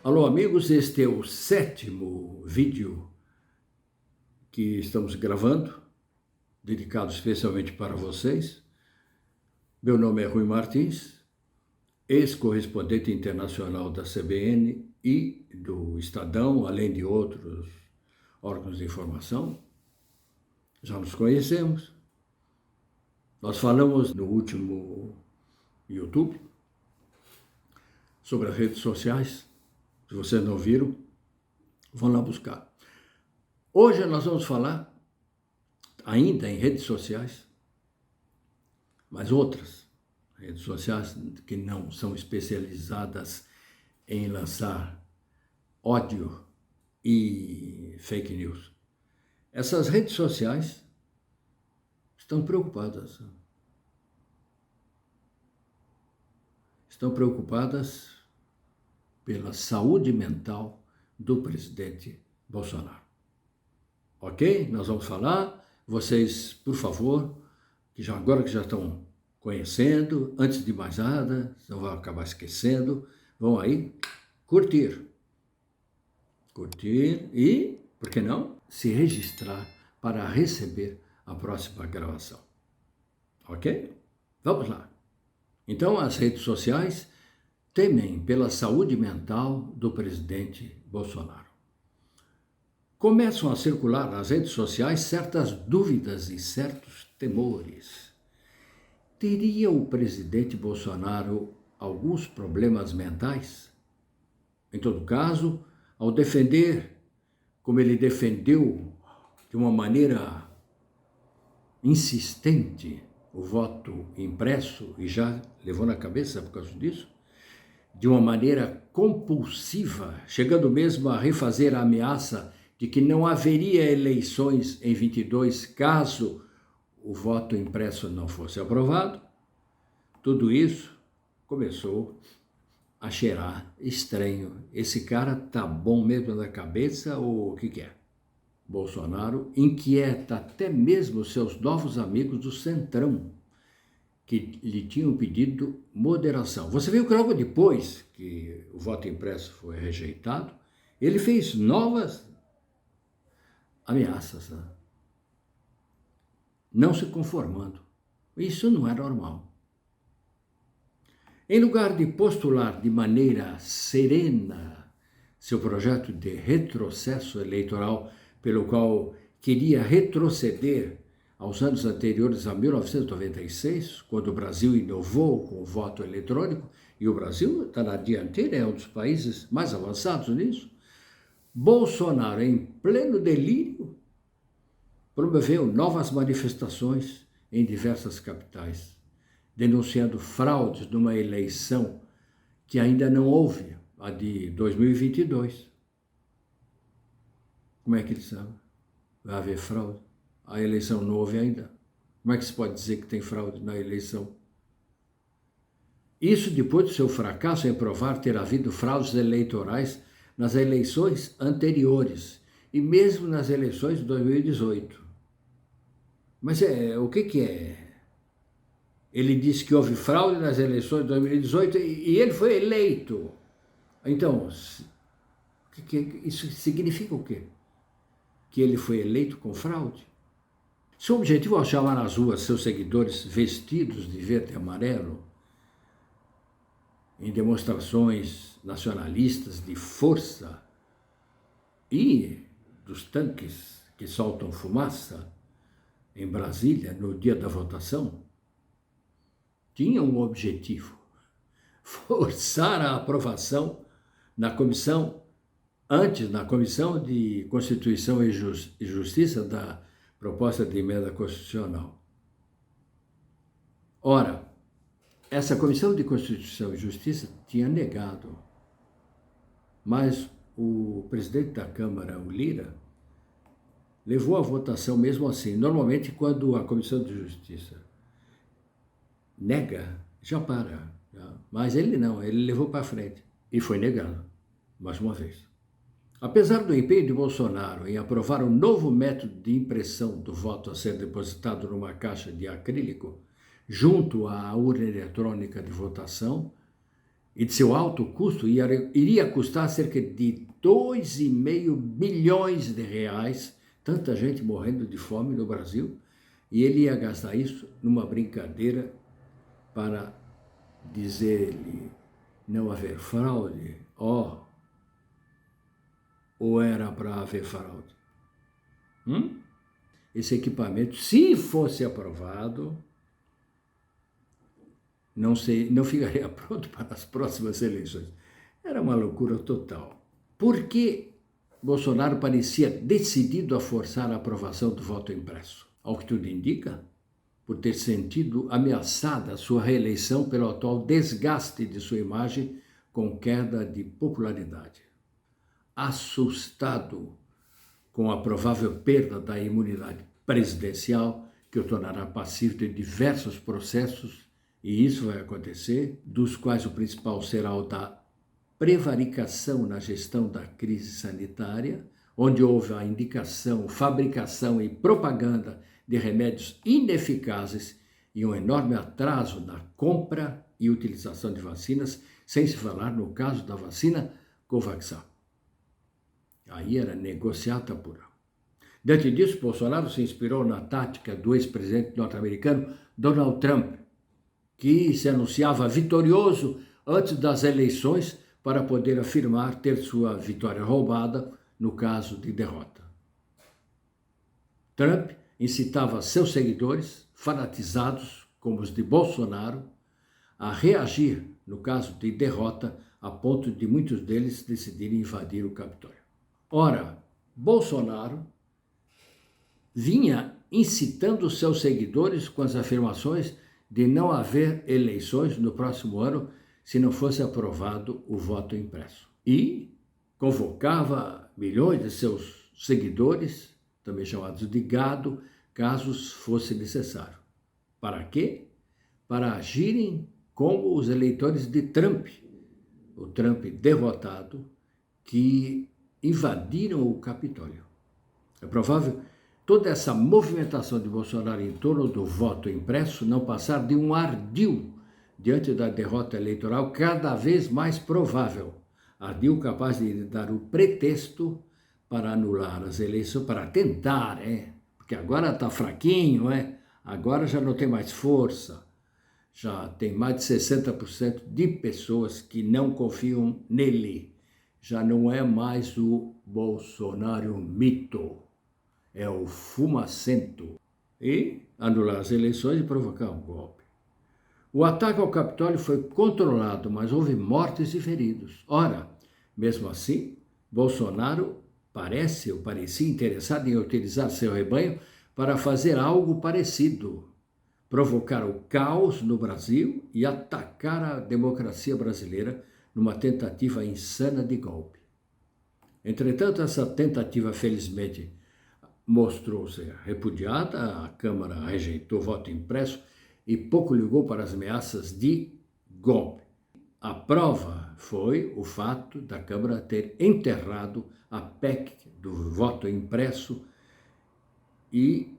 Alô, amigos, este é o 7º vídeo que estamos gravando, dedicado especialmente para vocês. Meu nome é Rui Martins, ex-correspondente internacional da CBN e do Estadão, além de outros órgãos de informação. Já nos conhecemos. Nós falamos no último YouTube sobre as redes sociais. Se vocês não viram, vão lá buscar. Hoje nós vamos falar, ainda em redes sociais, mas outras redes sociais que não são especializadas em lançar ódio e fake news. Essas redes sociais estão preocupadas. Estão preocupadas pela saúde mental do presidente Bolsonaro. Ok? Nós vamos falar. Vocês, por favor, agora que já estão conhecendo, antes de mais nada, não vão acabar esquecendo, vão aí curtir. Curtir e, por que não, se registrar para receber a próxima gravação. Ok? Vamos lá. Então, as redes sociais temem pela saúde mental do presidente Bolsonaro. Começam a circular nas redes sociais certas dúvidas e certos temores. Teria o presidente Bolsonaro alguns problemas mentais? Em todo caso, ao defender, como ele defendeu de uma maneira insistente o voto impresso e já levou na cabeça por causa disso, de uma maneira compulsiva, chegando mesmo a refazer a ameaça de que não haveria eleições em 22 caso o voto impresso não fosse aprovado, tudo isso começou a cheirar estranho. Esse cara tá bom mesmo na cabeça ou o que é? Bolsonaro inquieta até mesmo seus novos amigos do Centrão, que lhe tinham pedido moderação. Você viu que logo depois que o voto impresso foi rejeitado, ele fez novas ameaças, né? Não se conformando. Isso não é normal. Em lugar de postular de maneira serena seu projeto de retrocesso eleitoral, pelo qual queria retroceder aos anos anteriores a 1996, quando o Brasil inovou com o voto eletrônico, e o Brasil está na dianteira, é um dos países mais avançados nisso, Bolsonaro, em pleno delírio, promoveu novas manifestações em diversas capitais, denunciando fraudes numa eleição que ainda não houve, a de 2022. Como é que ele sabe? Vai haver fraude? A eleição não houve ainda. Como é que se pode dizer que tem fraude na eleição? Isso depois do seu fracasso em provar ter havido fraudes eleitorais nas eleições anteriores e mesmo nas eleições de 2018. Mas o que é? Ele disse que houve fraude nas eleições de 2018 e ele foi eleito. Então, isso significa o quê? Que ele foi eleito com fraude? Seu objetivo ao chamar nas ruas seus seguidores vestidos de verde e amarelo, em demonstrações nacionalistas de força e dos tanques que soltam fumaça em Brasília no dia da votação, tinha um objetivo: forçar a aprovação na comissão de Constituição e Justiça da proposta de emenda constitucional. Ora, essa Comissão de Constituição e Justiça tinha negado, mas o presidente da Câmara, o Lira, levou a votação mesmo assim. Normalmente, quando a Comissão de Justiça nega, já para. Mas ele não, ele levou para frente e foi negado, mais uma vez. Apesar do empenho de Bolsonaro em aprovar um novo método de impressão do voto a ser depositado numa caixa de acrílico, junto à urna eletrônica de votação, e de seu alto custo iria custar cerca de 2,5 bilhões de reais, tanta gente morrendo de fome no Brasil, e ele ia gastar isso numa brincadeira para dizer-lhe não haver fraude. Ou era para haver fraude? Esse equipamento, se fosse aprovado, não ficaria pronto para as próximas eleições. Era uma loucura total. Por que Bolsonaro parecia decidido a forçar a aprovação do voto impresso? Ao que tudo indica, por ter sentido ameaçada a sua reeleição pelo atual desgaste de sua imagem com queda de popularidade. Assustado com a provável perda da imunidade presidencial, que o tornará passivo de diversos processos, e isso vai acontecer, dos quais o principal será o da prevaricação na gestão da crise sanitária, onde houve a indicação, fabricação e propaganda de remédios ineficazes e um enorme atraso na compra e utilização de vacinas, sem se falar no caso da vacina Covaxin. Aí era negociata pura. Diante disso, Bolsonaro se inspirou na tática do ex-presidente norte-americano Donald Trump, que se anunciava vitorioso antes das eleições para poder afirmar ter sua vitória roubada no caso de derrota. Trump incitava seus seguidores, fanatizados como os de Bolsonaro, a reagir no caso de derrota, a ponto de muitos deles decidirem invadir o Capitólio. Ora, Bolsonaro vinha incitando seus seguidores com as afirmações de não haver eleições no próximo ano se não fosse aprovado o voto impresso. E convocava milhões de seus seguidores, também chamados de gado, caso fosse necessário. Para quê? Para agirem como os eleitores de Trump, o Trump derrotado, que invadiram o Capitólio. É provável toda essa movimentação de Bolsonaro em torno do voto impresso não passar de um ardil diante da derrota eleitoral cada vez mais provável. Ardil capaz de dar o pretexto para anular as eleições, para tentar, porque agora está fraquinho, agora já não tem mais força, já tem mais de 60% de pessoas que não confiam nele. Já não é mais o Bolsonaro mito, é o fumacento. E anular as eleições e provocar um golpe. O ataque ao Capitólio foi controlado, mas houve mortes e feridos. Ora, mesmo assim, Bolsonaro parecia interessado em utilizar seu rebanho para fazer algo parecido, provocar o caos no Brasil e atacar a democracia brasileira numa tentativa insana de golpe. Entretanto, essa tentativa, felizmente, mostrou-se repudiada, a Câmara rejeitou o voto impresso e pouco ligou para as ameaças de golpe. A prova foi o fato da Câmara ter enterrado a PEC do voto impresso e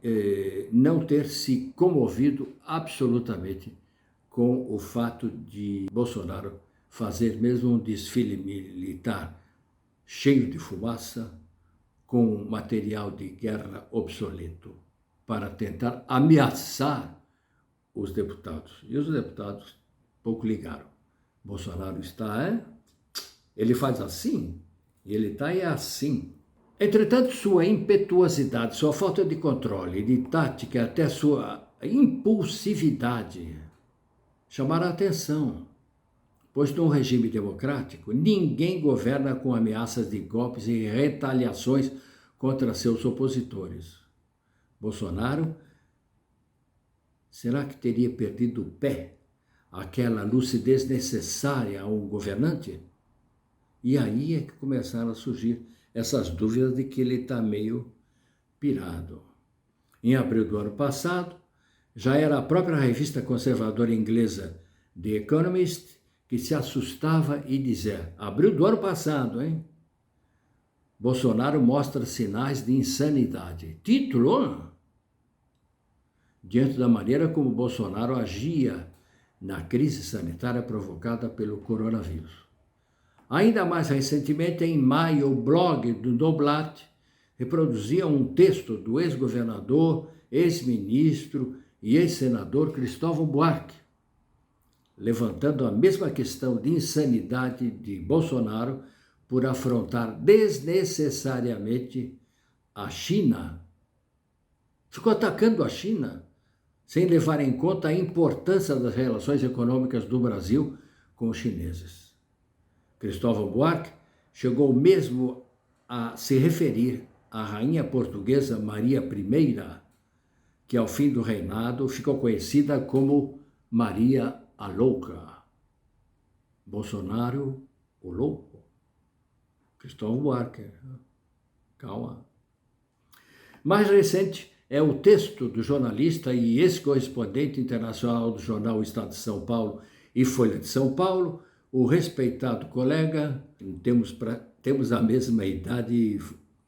não ter se comovido absolutamente com o fato de Bolsonaro fazer mesmo um desfile militar cheio de fumaça, com material de guerra obsoleto, para tentar ameaçar os deputados. E os deputados pouco ligaram. Bolsonaro está, ele faz assim, e ele está assim. Entretanto, sua impetuosidade, sua falta de controle, de tática, até sua impulsividade chamaram a atenção, pois num regime democrático, ninguém governa com ameaças de golpes e retaliações contra seus opositores. Bolsonaro, será que teria perdido o pé, aquela lucidez necessária a um governante? E aí é que começaram a surgir essas dúvidas de que ele está meio pirado. Em abril do ano passado, já era a própria revista conservadora inglesa The Economist que se assustava e dizia, abril do ano passado, Bolsonaro mostra sinais de insanidade. Título? Diante da maneira como Bolsonaro agia na crise sanitária provocada pelo coronavírus. Ainda mais recentemente, em maio, o blog do Noblat reproduzia um texto do ex-governador, ex-ministro e ex-senador Cristóvão Buarque, levantando a mesma questão de insanidade de Bolsonaro por afrontar desnecessariamente a China. Ficou atacando a China, sem levar em conta a importância das relações econômicas do Brasil com os chineses. Cristóvão Buarque chegou mesmo a se referir à rainha portuguesa Maria I, que ao fim do reinado ficou conhecida como Maria a Louca. Bolsonaro, o louco. Cristóvão Buarque, calma. Mais recente é o texto do jornalista e ex-correspondente internacional do jornal Estado de São Paulo e Folha de São Paulo, o respeitado colega, temos a mesma idade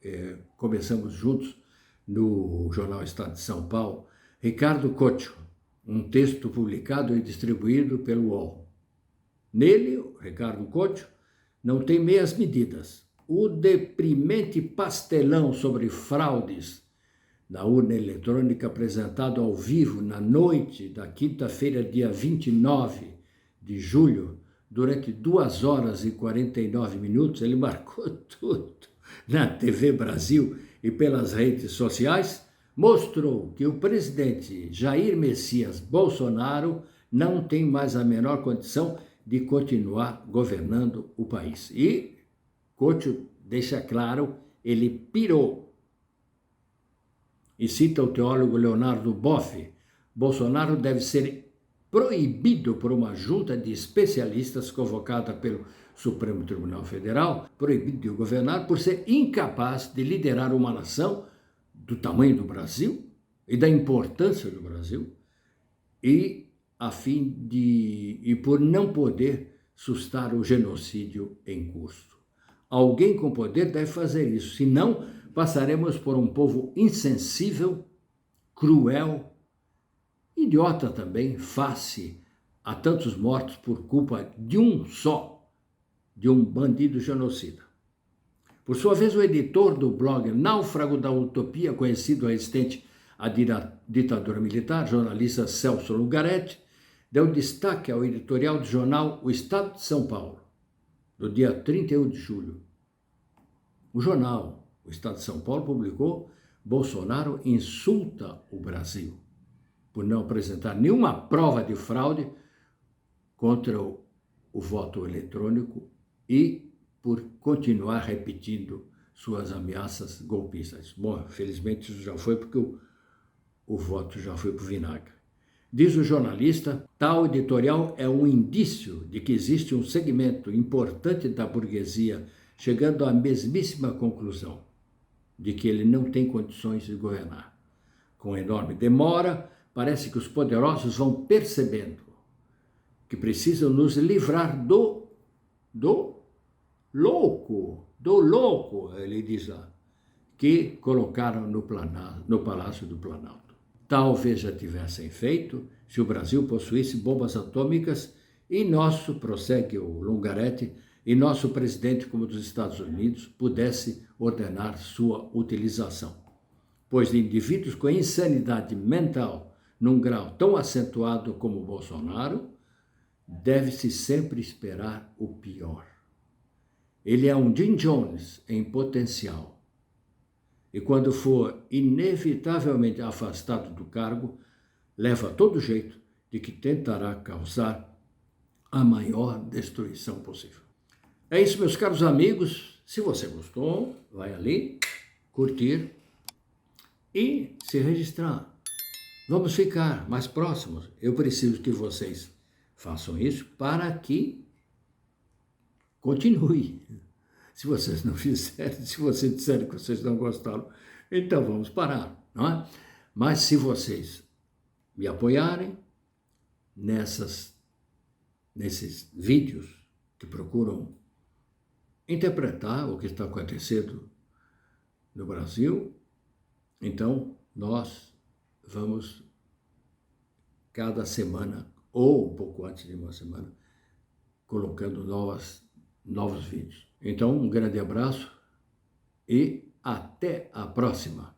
e começamos juntos no jornal Estado de São Paulo, Ricardo Couto, um texto publicado e distribuído pelo UOL. Nele, o Ricardo Couto não tem meias medidas. O deprimente pastelão sobre fraudes na urna eletrônica apresentado ao vivo na noite da quinta-feira, dia 29 de julho, durante 2 horas e 49 minutos, ele marcou tudo na TV Brasil e pelas redes sociais, mostrou que o presidente Jair Messias Bolsonaro não tem mais a menor condição de continuar governando o país. E Couto deixa claro, ele pirou. E cita o teólogo Leonardo Boff: Bolsonaro deve ser proibido por uma junta de especialistas convocada pelo Supremo Tribunal Federal, proibido de governar por ser incapaz de liderar uma nação do tamanho do Brasil e da importância do Brasil e por não poder sustar o genocídio em curso. Alguém com poder deve fazer isso, senão passaremos por um povo insensível, cruel, idiota também, face a tantos mortos por culpa de um bandido genocida. Por sua vez, o editor do blog Náufrago da Utopia, conhecido resistente à ditadura militar, jornalista Celso Lungaretti, deu destaque ao editorial do jornal O Estado de São Paulo, do dia 31 de julho. O jornal O Estado de São Paulo publicou: Bolsonaro insulta o Brasil por não apresentar nenhuma prova de fraude contra o voto eletrônico e por continuar repetindo suas ameaças golpistas. Bom, felizmente isso já foi porque o voto já foi para o vinagre. Diz o jornalista, tal editorial é um indício de que existe um segmento importante da burguesia chegando à mesmíssima conclusão de que ele não tem condições de governar. Com enorme demora, parece que os poderosos vão percebendo que precisam nos livrar do louco, ele diz lá, que colocaram no Palácio do Planalto. Talvez já tivessem feito se o Brasil possuísse bombas atômicas e prossegue o Lungaretti, e nosso presidente, como dos Estados Unidos, pudesse ordenar sua utilização. Pois de indivíduos com insanidade mental num grau tão acentuado como Bolsonaro, deve-se sempre esperar o pior. Ele é um Jim Jones em potencial. E quando for inevitavelmente afastado do cargo, leva todo jeito de que tentará causar a maior destruição possível. É isso, meus caros amigos. Se você gostou, vai ali, curtir e se registrar. Vamos ficar mais próximos. Eu preciso que vocês façam isso para que continue. Se vocês não fizerem, se vocês disserem que vocês não gostaram, então vamos parar, não é? Mas se vocês me apoiarem nesses vídeos que procuram interpretar o que está acontecendo no Brasil, então nós vamos cada semana ou um pouco antes de uma semana, colocando novos vídeos. Então, um grande abraço e até a próxima!